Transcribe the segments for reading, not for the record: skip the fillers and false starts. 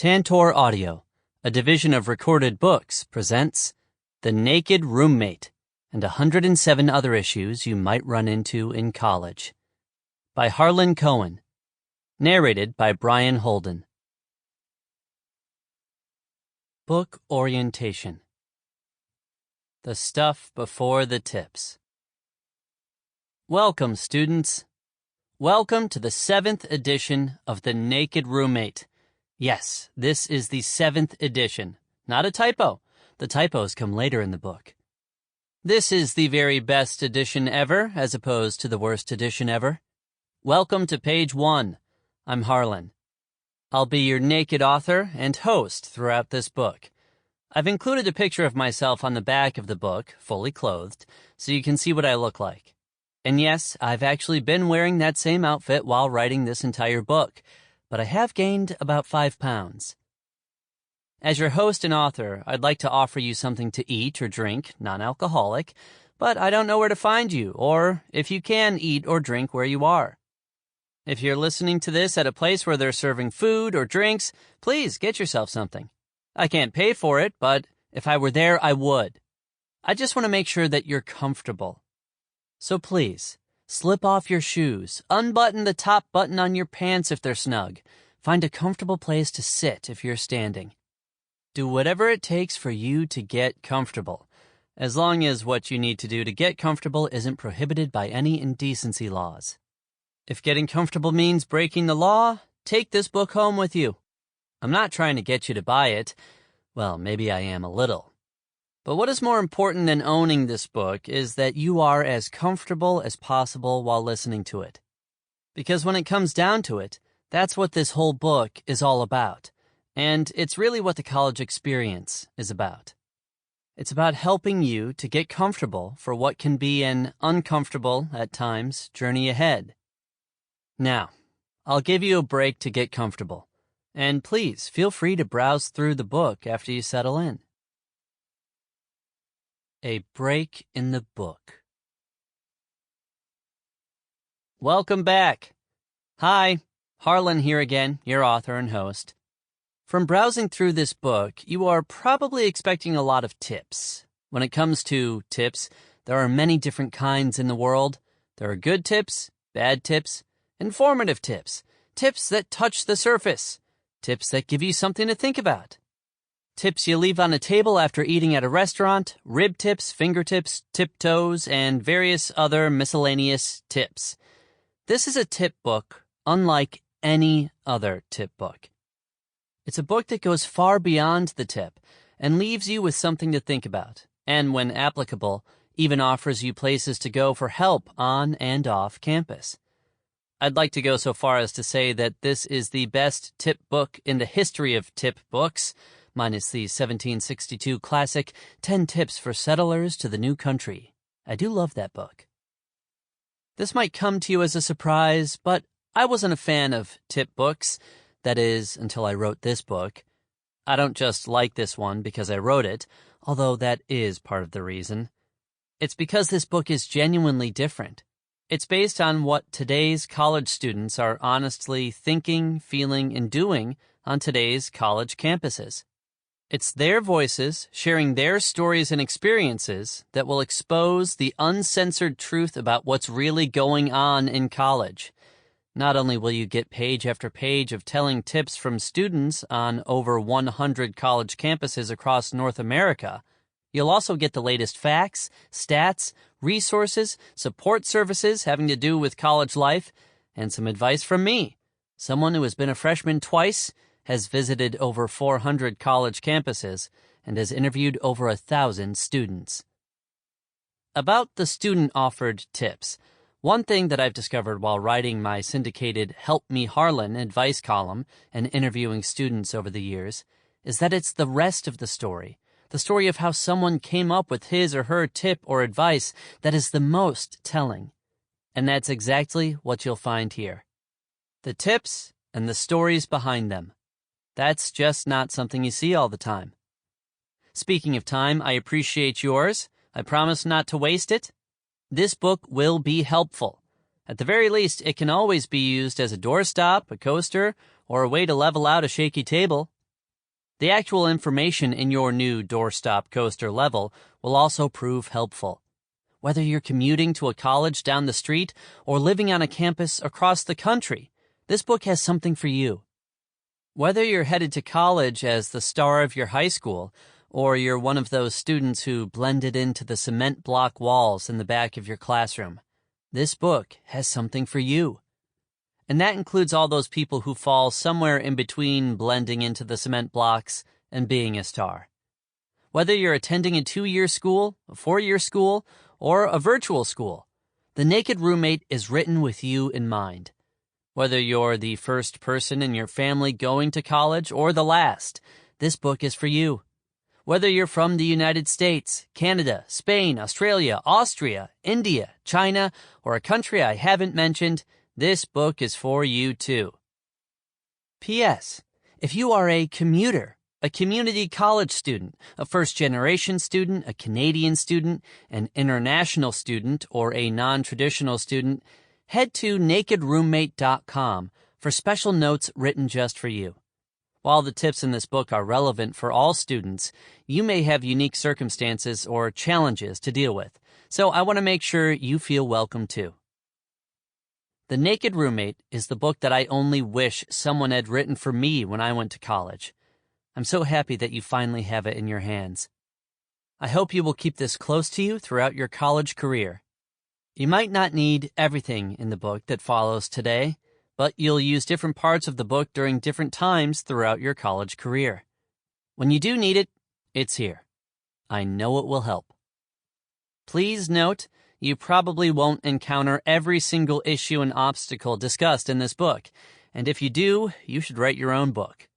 Tantor Audio, a division of Recorded Books, presents The Naked Roommate and 107 Other Issues You Might Run Into in College by Harlan Cohen, narrated by Brian Holden. Book Orientation. The Stuff Before the Tips. Welcome, students. Welcome to the 7th edition of The Naked Roommate. Yes, this is the 7th edition. Not a typo. The typos come later in the book. This is the very best edition ever, as opposed to the worst edition ever. Welcome to page 1. I'm Harlan. I'll be your naked author and host throughout this book. I've included a picture of myself on the back of the book, fully clothed, so you can see what I look like. And yes, I've actually been wearing that same outfit while writing this entire book, but I have gained about 5 pounds. As your host and author, I'd like to offer you something to eat or drink, non-alcoholic, but I don't know where to find you, or if you can eat or drink where you are. If you're listening to this at a place where they're serving food or drinks, please get yourself something. I can't pay for it, but if I were there, I would. I just want to make sure that you're comfortable. So please, slip off your shoes, unbutton the top button on your pants if they're snug, find a comfortable place to sit if you're standing. Do whatever it takes for you to get comfortable, as long as what you need to do to get comfortable isn't prohibited by any indecency laws. If getting comfortable means breaking the law, take this book home with you. I'm not trying to get you to buy it. Well, maybe I am a little. But what is more important than owning this book is that you are as comfortable as possible while listening to it. Because when it comes down to it, that's what this whole book is all about. And it's really what the college experience is about. It's about helping you to get comfortable for what can be an uncomfortable, at times, journey ahead. Now, I'll give you a break to get comfortable. And please feel free to browse through the book after you settle in. A break in the book. Welcome back. Hi, Harlan here again, your author and host. From browsing through this book, you are probably expecting a lot of tips. When it comes to tips, there are many different kinds in the world. There are good tips, bad tips, informative tips, tips that touch the surface, tips that give you something to think about. Tips you leave on a table after eating at a restaurant, rib tips, fingertips, tiptoes, and various other miscellaneous tips. This is a tip book unlike any other tip book. It's a book that goes far beyond the tip and leaves you with something to think about, and when applicable, even offers you places to go for help on and off campus. I'd like to go so far as to say that this is the best tip book in the history of tip books, minus the 1762 classic 10 Tips for Settlers to the New Country. I do love that book. This might come to you as a surprise, but I wasn't a fan of tip books. That is, until I wrote this book. I don't just like this one because I wrote it, although that is part of the reason. It's because this book is genuinely different. It's based on what today's college students are honestly thinking, feeling, and doing on today's college campuses. It's their voices sharing their stories and experiences that will expose the uncensored truth about what's really going on in college. Not only will you get page after page of telling tips from students on over 100 college campuses across North America, you'll also get the latest facts, stats, resources, support services having to do with college life, and some advice from me, someone who has been a freshman twice, has visited over 400 college campuses, and has interviewed over 1,000 students. About the student-offered tips, one thing that I've discovered while writing my syndicated Help Me Harlan advice column and interviewing students over the years is that it's the rest of the story of how someone came up with his or her tip or advice, that is the most telling. And that's exactly what you'll find here. The tips and the stories behind them. That's just not something you see all the time. Speaking of time, I appreciate yours. I promise not to waste it. This book will be helpful. At the very least, it can always be used as a doorstop, a coaster, or a way to level out a shaky table. The actual information in your new doorstop coaster level will also prove helpful. Whether you're commuting to a college down the street or living on a campus across the country, this book has something for you. Whether you're headed to college as the star of your high school, or you're one of those students who blended into the cement block walls in the back of your classroom, this book has something for you. And that includes all those people who fall somewhere in between blending into the cement blocks and being a star. Whether you're attending a 2-year school, a 4-year school, or a virtual school, The Naked Roommate is written with you in mind. Whether you're the first person in your family going to college or the last, this book is for you. Whether you're from the United States, Canada, Spain, Australia, Austria, India, China, or a country I haven't mentioned, this book is for you too. P.S. If you are a commuter, a community college student, a first-generation student, a Canadian student, an international student, or a non-traditional student, head to nakedroommate.com for special notes written just for you. While the tips in this book are relevant for all students, you may have unique circumstances or challenges to deal with, so I want to make sure you feel welcome too. The Naked Roommate is the book that I only wish someone had written for me when I went to college. I'm so happy that you finally have it in your hands. I hope you will keep this close to you throughout your college career. You might not need everything in the book that follows today, but you'll use different parts of the book during different times throughout your college career. When you do need it, it's here. I know it will help. Please note, you probably won't encounter every single issue and obstacle discussed in this book, and if you do, you should write your own book.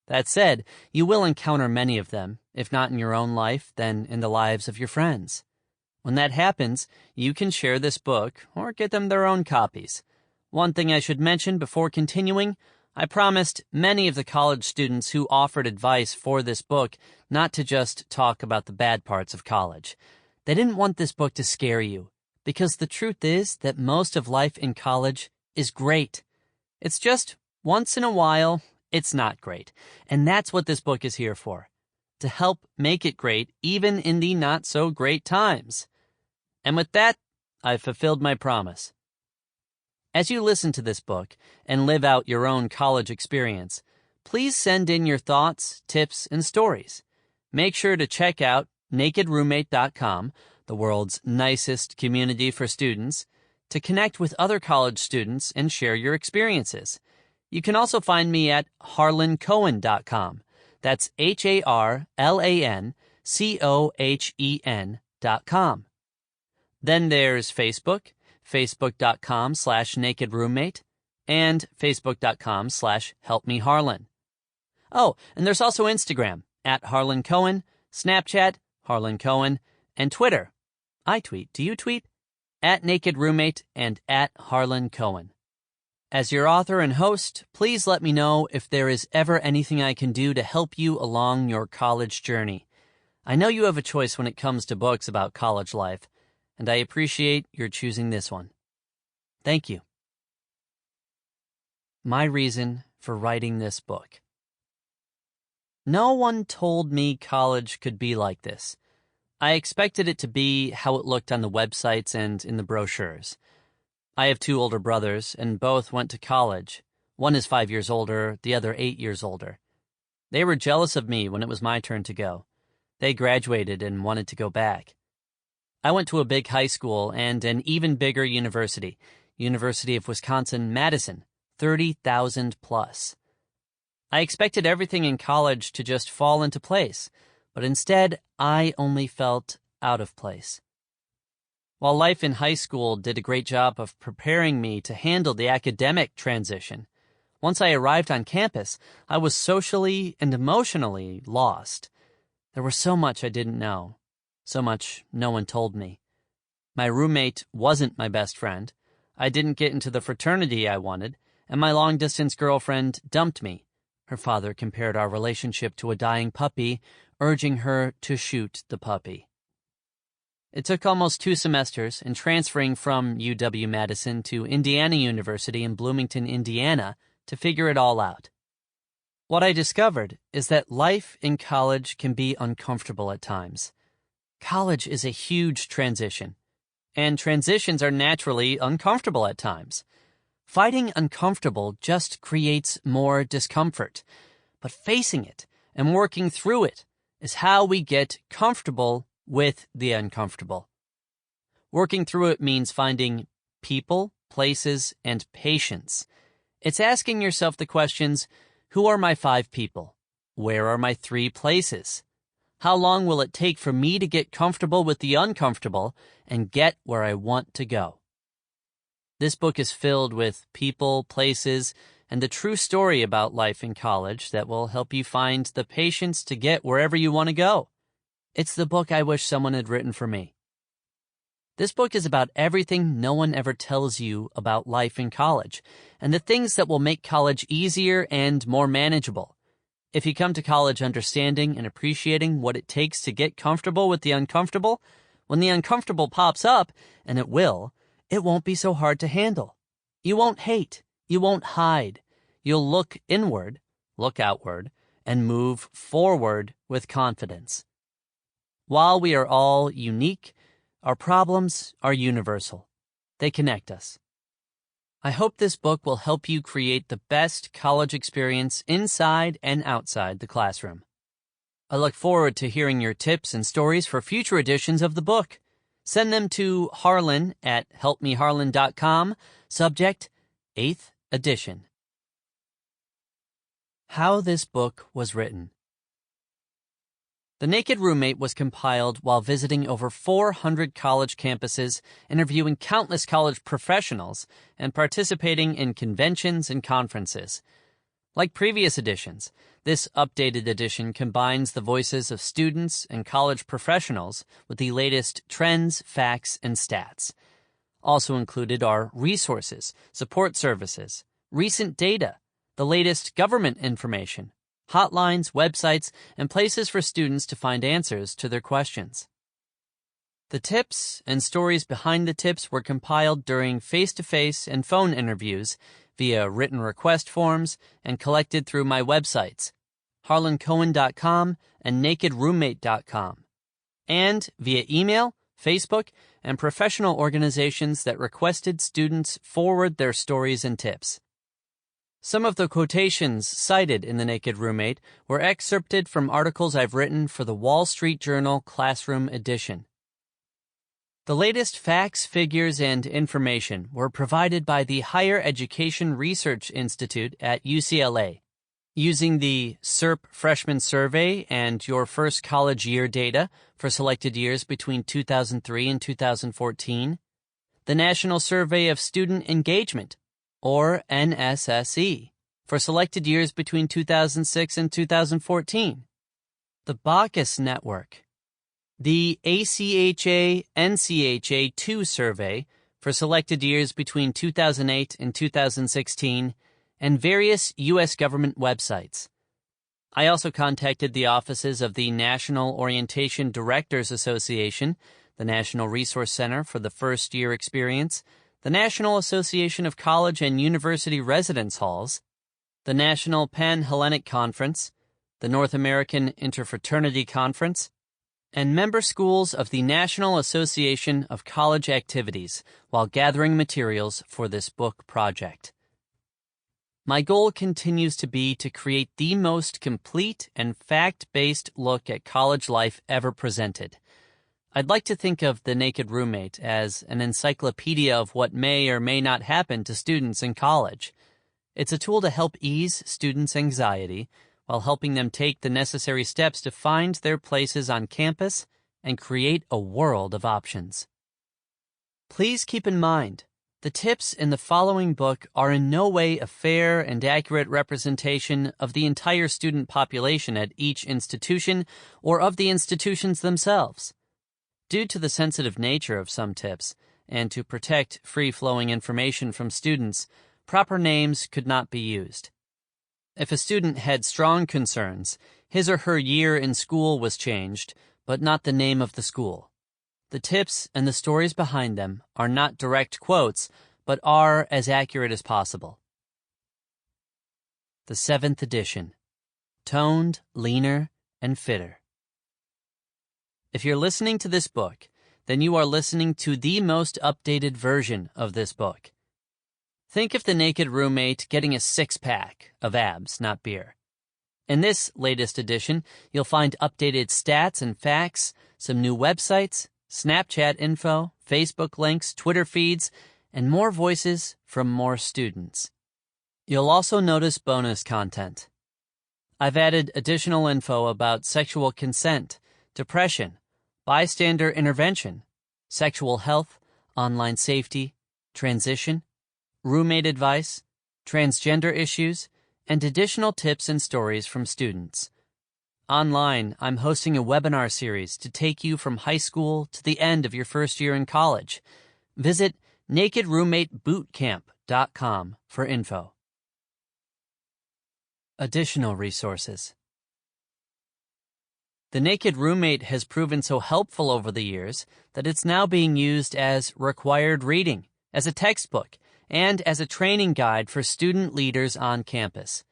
That said, you will encounter many of them, if not in your own life, then in the lives of your friends. When that happens, you can share this book or get them their own copies. One thing I should mention before continuing, I promised many of the college students who offered advice for this book not to just talk about the bad parts of college. They didn't want this book to scare you, because the truth is that most of life in college is great. It's just, once in a while, it's not great. And that's what this book is here for, to help make it great even in the not-so-great times. And with that, I've fulfilled my promise. As you listen to this book and live out your own college experience, please send in your thoughts, tips, and stories. Make sure to check out nakedroommate.com, the world's nicest community for students, to connect with other college students and share your experiences. You can also find me at harlancohen.com. That's HarlanCohen.com. Then there's Facebook, facebook.com/nakedroommate, and facebook.com/helpmeharlan. Oh, and there's also Instagram, at Harlan Cohen, Snapchat, Harlan Cohen, and Twitter. I tweet. Do you tweet? At Naked Roommate and at Harlan Cohen. As your author and host, please let me know if there is ever anything I can do to help you along your college journey. I know you have a choice when it comes to books about college life, and I appreciate your choosing this one. Thank you. My reason for writing this book. No one told me college could be like this. I expected it to be how it looked on the websites and in the brochures. I have 2 older brothers, and both went to college. One is 5 years older, the other 8 years older. They were jealous of me when it was my turn to go. They graduated and wanted to go back. I went to a big high school and an even bigger university, University of Wisconsin-Madison, 30,000 plus. I expected everything in college to just fall into place, but instead, I only felt out of place. While life in high school did a great job of preparing me to handle the academic transition, once I arrived on campus, I was socially and emotionally lost. There was so much I didn't know, so much no one told me. My roommate wasn't my best friend. I didn't get into the fraternity I wanted, and my long-distance girlfriend dumped me. Her father compared our relationship to a dying puppy, urging her to shoot the puppy. It took almost 2 semesters, and transferring from UW-Madison to Indiana University in Bloomington, Indiana, to figure it all out. What I discovered is that life in college can be uncomfortable at times. College is a huge transition, and transitions are naturally uncomfortable at times. Fighting uncomfortable just creates more discomfort, but facing it and working through it is how we get comfortable with the uncomfortable. Working through it means finding people, places, and patience. It's asking yourself the questions, who are my 5 people? Where are my 3 places? How long will it take for me to get comfortable with the uncomfortable and get where I want to go? This book is filled with people, places, and the true story about life in college that will help you find the patience to get wherever you want to go. It's the book I wish someone had written for me. This book is about everything no one ever tells you about life in college, and the things that will make college easier and more manageable. If you come to college understanding and appreciating what it takes to get comfortable with the uncomfortable, when the uncomfortable pops up, and it won't be so hard to handle. You won't hate. You won't hide. You'll look inward, look outward, and move forward with confidence. While we are all unique, our problems are universal. They connect us. I hope this book will help you create the best college experience inside and outside the classroom. I look forward to hearing your tips and stories for future editions of the book. Send them to Harlan at helpmeharlan.com, subject 8th edition. How this book was written. The Naked Roommate was compiled while visiting over 400 college campuses, interviewing countless college professionals, and participating in conventions and conferences. Like previous editions, this updated edition combines the voices of students and college professionals with the latest trends, facts, and stats. Also included are resources, support services, recent data, the latest government information, hotlines, websites, and places for students to find answers to their questions. The tips and stories behind the tips were compiled during face-to-face and phone interviews via written request forms and collected through my websites, harlancohen.com and nakedroommate.com, and via email, Facebook, and professional organizations that requested students forward their stories and tips. Some of the quotations cited in The Naked Roommate were excerpted from articles I've written for the Wall Street Journal Classroom Edition. The latest facts, figures, and information were provided by the Higher Education Research Institute at UCLA, using the SERP Freshman Survey and Your First College Year data for selected years between 2003 and 2014, the National Survey of Student Engagement, or NSSE, for selected years between 2006 and 2014, the Bacchus Network, the ACHA-NCHA-2 survey for selected years between 2008 and 2016, and various U.S. government websites. I also contacted the offices of the National Orientation Directors Association, the National Resource Center for the First Year Experience, the National Association of College and University Residence Halls, the National Pan-Hellenic Conference, the North American Interfraternity Conference, and member schools of the National Association of College Activities while gathering materials for this book project. My goal continues to be to create the most complete and fact-based look at college life ever presented. I'd like to think of The Naked Roommate as an encyclopedia of what may or may not happen to students in college. It's a tool to help ease students' anxiety while helping them take the necessary steps to find their places on campus and create a world of options. Please keep in mind, the tips in the following book are in no way a fair and accurate representation of the entire student population at each institution or of the institutions themselves. Due to the sensitive nature of some tips, and to protect free-flowing information from students, proper names could not be used. If a student had strong concerns, his or her year in school was changed, but not the name of the school. The tips and the stories behind them are not direct quotes, but are as accurate as possible. The 7th edition. toned, leaner, and fitter. If you're listening to this book, then you are listening to the most updated version of this book. Think of the naked roommate getting a six-pack of abs, not beer. In this latest edition, you'll find updated stats and facts, some new websites, Snapchat info, Facebook links, Twitter feeds, and more voices from more students. You'll also notice bonus content. I've added additional info about sexual consent, depression, bystander intervention, sexual health, online safety, transition, roommate advice, transgender issues, and additional tips and stories from students. Online, I'm hosting a webinar series to take you from high school to the end of your first year in college. Visit nakedroommatebootcamp.com for info. Additional resources. The Naked Roommate has proven so helpful over the years that it's now being used as required reading, as a textbook, and as a training guide for student leaders on campus.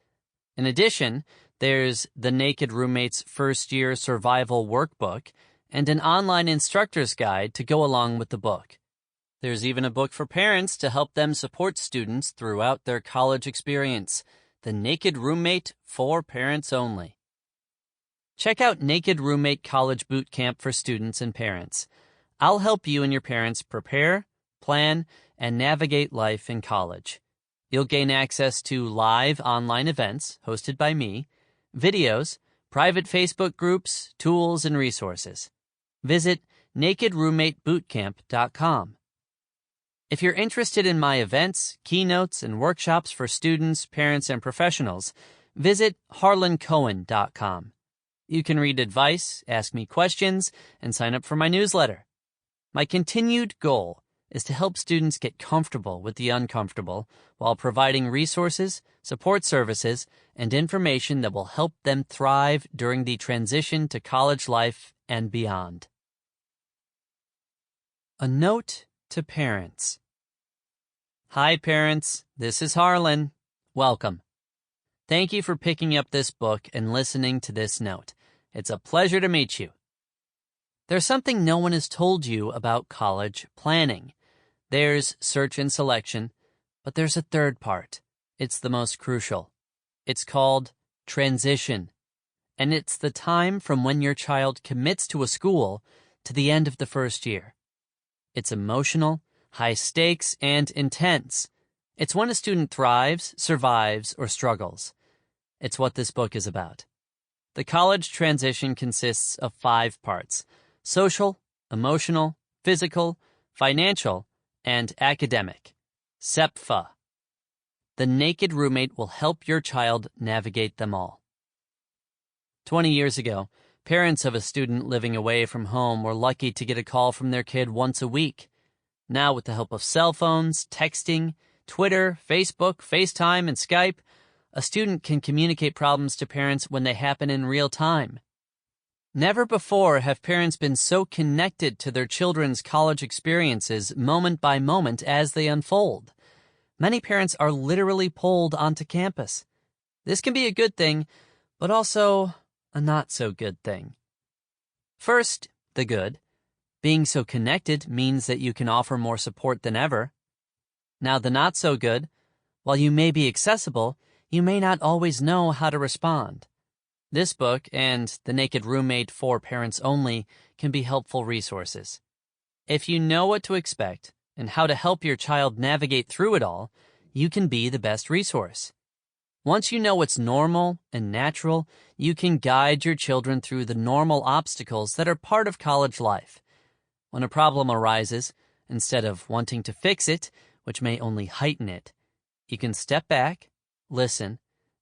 In addition, there's the Naked Roommate's First Year Survival Workbook and an online instructor's guide to go along with the book. There's even a book for parents to help them support students throughout their college experience, The Naked Roommate for Parents Only. Check out Naked Roommate College Boot Camp for students and parents. I'll help you and your parents prepare, plan, and navigate life in college. You'll gain access to live online events hosted by me, videos, private Facebook groups, tools, and resources. Visit nakedroommatebootcamp.com. If you're interested in my events, keynotes, and workshops for students, parents, and professionals, visit harlancohen.com. You can read advice, ask me questions, and sign up for my newsletter. My continued goal is to help students get comfortable with the uncomfortable while providing resources, support services, and information that will help them thrive during the transition to college life and beyond. A note to parents. Hi, parents. This is Harlan. Welcome. Thank you for picking up this book and listening to this note. It's a pleasure to meet you. There's something no one has told you about college planning. There's search and selection, but there's a third part. It's the most crucial. It's called transition, and it's the time from when your child commits to a school to the end of the first year. It's emotional, high stakes, and intense. It's when a student thrives, survives, or struggles. It's what this book is about. The college transition consists of 5 parts: social, emotional, physical, financial, and academic. SEPFA. The Naked Roommate will help your child navigate them all. 20 years ago, parents of a student living away from home were lucky to get a call from their kid once a week. Now, with the help of cell phones, texting, Twitter, Facebook, FaceTime, and Skype, a student can communicate problems to parents when they happen in real time. Never before have parents been so connected to their children's college experiences moment by moment as they unfold. Many parents are literally pulled onto campus. This can be a good thing, but also a not-so-good thing. First, the good. Being so connected means that you can offer more support than ever. Now, the not-so-good. While you may be accessible, you may not always know how to respond. This book and The Naked Roommate for Parents Only can be helpful resources. If you know what to expect and how to help your child navigate through it all, you can be the best resource. Once you know what's normal and natural, you can guide your children through the normal obstacles that are part of college life. When a problem arises, instead of wanting to fix it, which may only heighten it, you can step back, listen,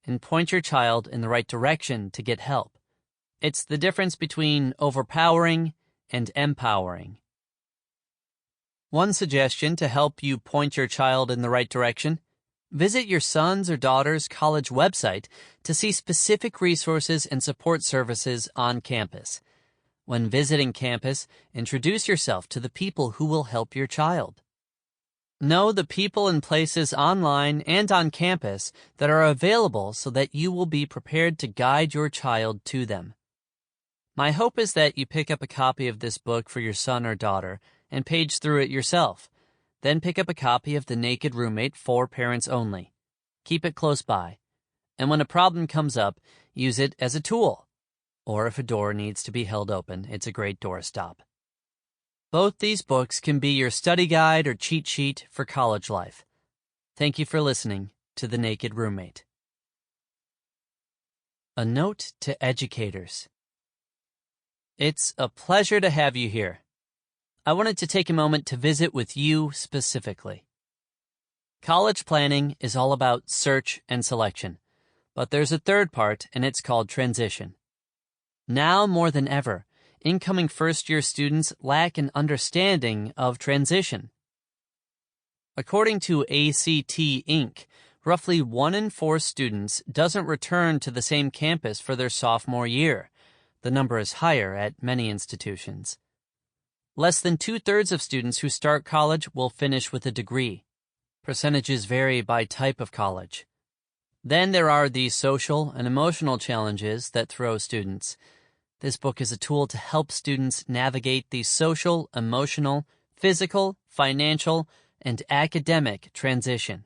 and point your child in the right direction to get help. It's the difference between overpowering and empowering. One suggestion to help you point your child in the right direction: visit your son's or daughter's college website to see specific resources and support services on campus. When visiting campus, introduce yourself to the people who will help your child. Know the people and places online and on campus that are available so that you will be prepared to guide your child to them. My hope is that you pick up a copy of this book for your son or daughter and page through it yourself. Then pick up a copy of The Naked Roommate for Parents Only. Keep it close by. And when a problem comes up, use it as a tool. Or if a door needs to be held open, it's a great doorstop. Both these books can be your study guide or cheat sheet for college life. Thank you for listening to The Naked Roommate. A note to educators. It's a pleasure to have you here. I wanted to take a moment to visit with you specifically. College planning is all about search and selection, but there's a third part, and it's called transition. Now more than ever, incoming first-year students lack an understanding of transition. According to ACT Inc., roughly 1 in 4 students doesn't return to the same campus for their sophomore year. The number is higher at many institutions. Less than 2/3 of students who start college will finish with a degree. Percentages vary by type of college. Then there are the social and emotional challenges that throw students. This book is a tool to help students navigate the social, emotional, physical, financial, and academic transition.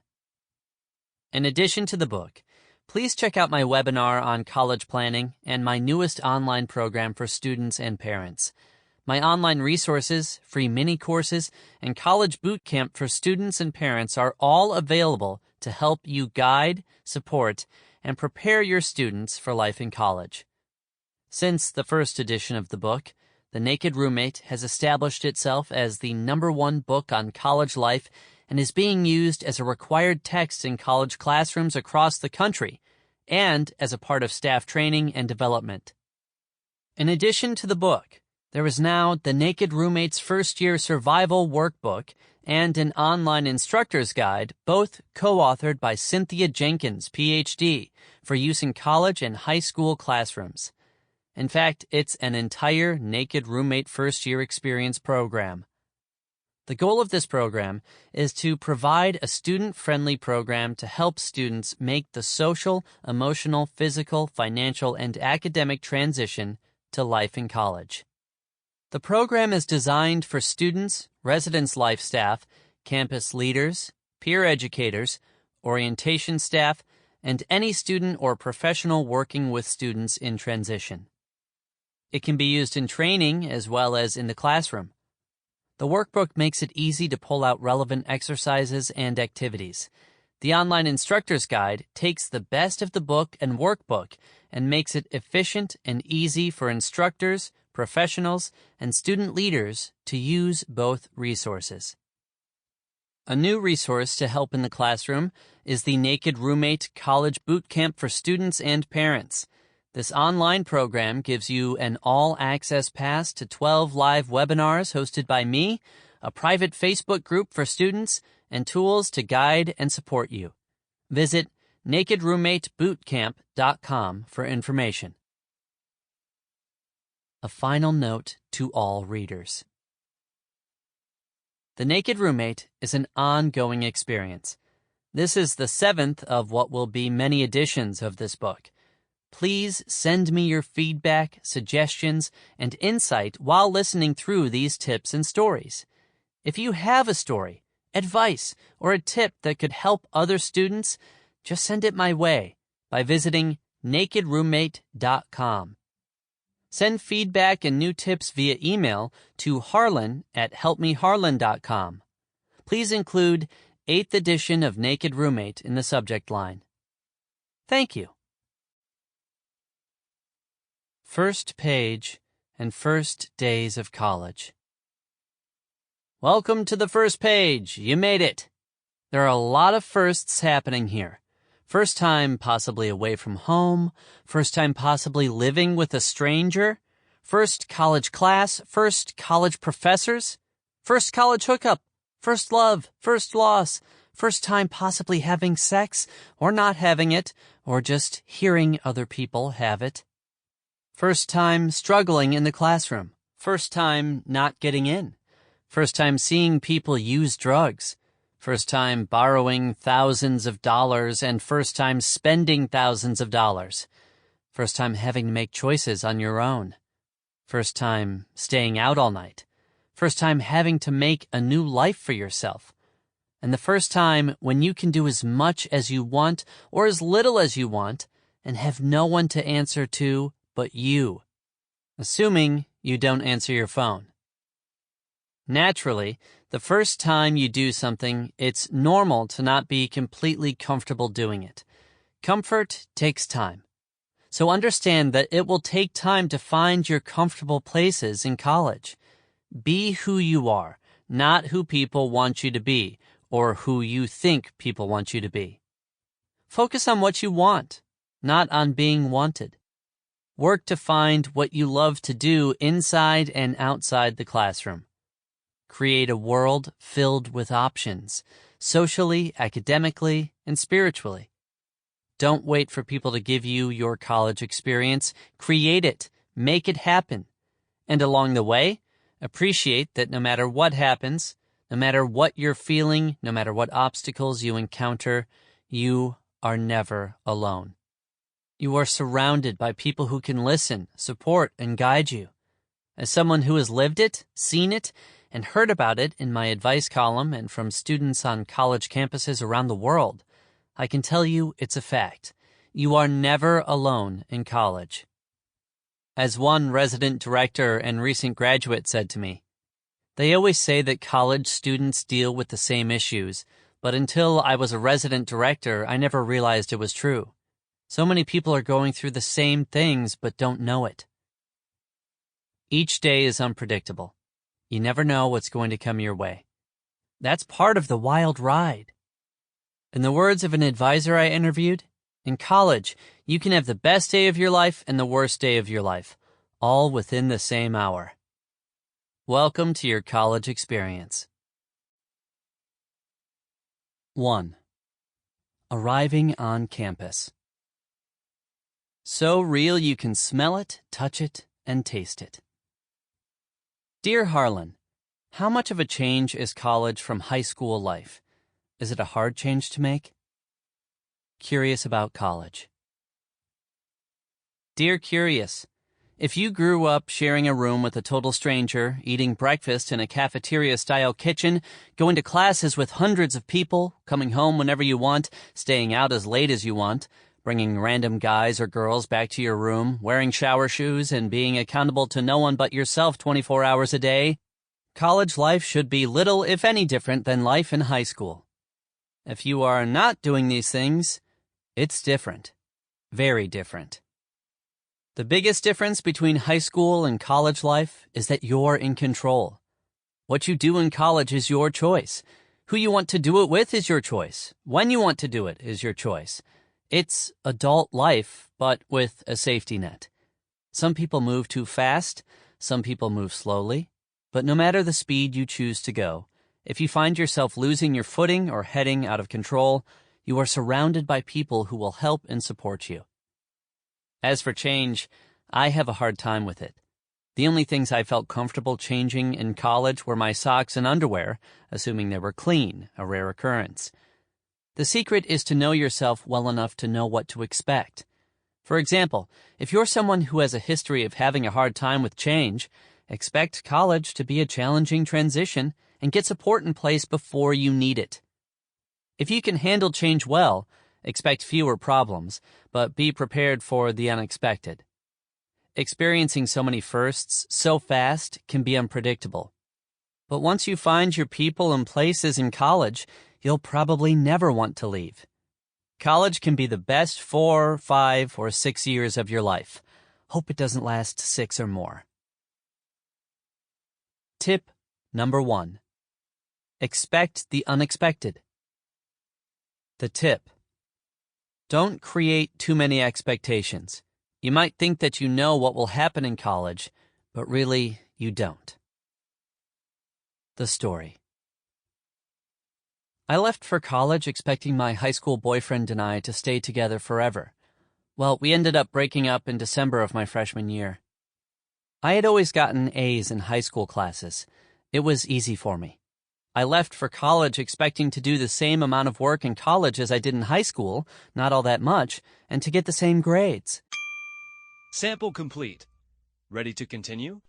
In addition to the book, please check out my webinar on college planning and my newest online program for students and parents. My online resources, free mini courses, and college boot camp for students and parents are all available to help you guide, support, and prepare your students for life in college. Since the first edition of the book, The Naked Roommate has established itself as the #1 book on college life and is being used as a required text in college classrooms across the country and as a part of staff training and development. In addition to the book, there is now The Naked Roommate's First-Year Survival Workbook and an online instructor's guide, both co-authored by Cynthia Jenkins, Ph.D., for use in college and high school classrooms. In fact, it's an entire Naked Roommate first-year experience program. The goal of this program is to provide a student-friendly program to help students make the social, emotional, physical, financial, and academic transition to life in college. The program is designed for students, residence life staff, campus leaders, peer educators, orientation staff, and any student or professional working with students in transition. It can be used in training as well as in the classroom. The workbook makes it easy to pull out relevant exercises and activities. The online instructor's guide takes the best of the book and workbook and makes it efficient and easy for instructors, professionals, and student leaders to use both resources. A new resource to help in the classroom is the Naked Roommate College Boot Camp for students and parents. This online program gives you an all-access pass to 12 live webinars hosted by me, a private Facebook group for students, and tools to guide and support you. Visit nakedroommatebootcamp.com for information. A final note to all readers. The Naked Roommate is an ongoing experience. This is the 7th of what will be many editions of this book. Please send me your feedback, suggestions, and insight while listening through these tips and stories. If you have a story, advice, or a tip that could help other students, just send it my way by visiting nakedroommate.com. Send feedback and new tips via email to harlan@helpmeharlan.com. Please include 8th edition of Naked Roommate in the subject line. Thank you. First page and first days of college. Welcome to the first page. You made it. There are a lot of firsts happening here. First time possibly away from home, first time possibly living with a stranger, first college class, first college professors, first college hookup, first love, first loss, first time possibly having sex or not having it, or just hearing other people have it. First time struggling in the classroom. First time not getting in. First time seeing people use drugs. First time borrowing thousands of dollars and first time spending thousands of dollars. First time having to make choices on your own. First time staying out all night. First time having to make a new life for yourself. And the first time when you can do as much as you want or as little as you want and have no one to answer to but you. Assuming you don't answer your phone. Naturally, the first time you do something, it's normal to not be completely comfortable doing it. Comfort takes time. So understand that it will take time to find your comfortable places in college. Be who you are, not who people want you to be, or who you think people want you to be. Focus on what you want, not on being wanted. Work to find what you love to do inside and outside the classroom. Create a world filled with options, socially, academically, and spiritually. Don't wait for people to give you your college experience. Create it. Make it happen. And along the way, appreciate that no matter what happens, no matter what you're feeling, no matter what obstacles you encounter, you are never alone. You are surrounded by people who can listen, support, and guide you. As someone who has lived it, seen it, and heard about it in my advice column and from students on college campuses around the world, I can tell you it's a fact. You are never alone in college. As one resident director and recent graduate said to me, they always say that college students deal with the same issues, but until I was a resident director, I never realized it was true. So many people are going through the same things but don't know it. Each day is unpredictable. You never know what's going to come your way. That's part of the wild ride. In the words of an advisor I interviewed, in college, you can have the best day of your life and the worst day of your life, all within the same hour. Welcome to your college experience. 1. Arriving on campus. So real you can smell it, touch it, and taste it. Dear Harlan, how much of a change is college from high school life? Is it a hard change to make? Curious about college. Dear Curious, if you grew up sharing a room with a total stranger, eating breakfast in a cafeteria-style kitchen, going to classes with hundreds of people, coming home whenever you want, staying out as late as you want, bringing random guys or girls back to your room, wearing shower shoes, and being accountable to no one but yourself 24 hours a day, college life should be little, if any, different than life in high school. If you are not doing these things, it's different. Very different. The biggest difference between high school and college life is that you're in control. What you do in college is your choice. Who you want to do it with is your choice. When you want to do it is your choice. It's adult life, but with a safety net. Some people move too fast, some people move slowly, but no matter the speed you choose to go, if you find yourself losing your footing or heading out of control, you are surrounded by people who will help and support you. As for change, I have a hard time with it. The only things I felt comfortable changing in college were my socks and underwear, assuming they were clean, a rare occurrence. The secret is to know yourself well enough to know what to expect. For example, if you're someone who has a history of having a hard time with change, expect college to be a challenging transition and get support in place before you need it. If you can handle change well, expect fewer problems, but be prepared for the unexpected. Experiencing so many firsts so fast can be unpredictable. But once you find your people and places in college, you'll probably never want to leave. College can be the best 4, 5, or 6 years of your life. Hope it doesn't last 6 or more. Tip number 1. Expect the unexpected. The tip. Don't create too many expectations. You might think that you know what will happen in college, but really you don't. The story. I left for college expecting my high school boyfriend and I to stay together forever. Well, we ended up breaking up in December of my freshman year. I had always gotten A's in high school classes. It was easy for me. I left for college expecting to do the same amount of work in college as I did in high school, not all that much, and to get the same grades. Sample complete. Ready to continue?